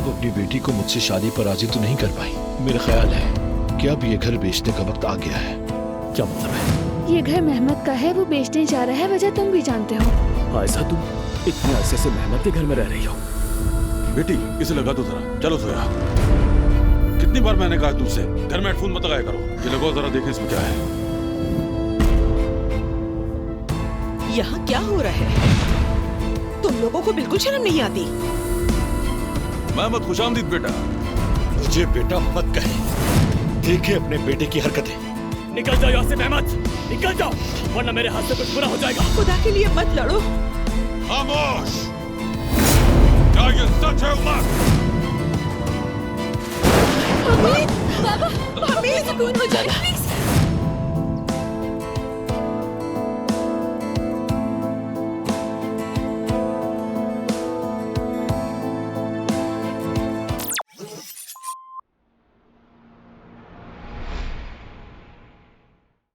आप अपनी बेटी को मुझसे शादी पर राजी तो नहीं कर पाई। मेरा ख्याल है कि अब ये घर बेचने का वक्त आ गया है। क्या मतलब है? ये घर मेहमद का है, वो बेचने जा रहा है, वजह तुम भी जानते हो। आयशा, तुम इतने अरसे से मेहमद के घर में रह रही हो। बेटी इसे लगा दो जरा, चलो सोया। कितनी बार मैंने कहा तुमसे घर में हेडफोन मत लगाया करो। ये लगाओ जरा, देखें इसमें क्या है। यहाँ क्या हो रहा है? तुम लोगों को बिल्कुल शर्म नहीं आती? मेहमद खुशामदीद बेटा। मुझे बेटा मत कहे, देखे अपने बेटे की हरकतें। निकल जाओ यहाँ से मेहमद, निकल जाओ, वरना मेरे हाथ से कुछ बुरा हो जाएगा। खुदा के लिए मत लड़ो। खामोश। क्या ये सच है उमर? बाबा, हमें सुकून हो जाएगा।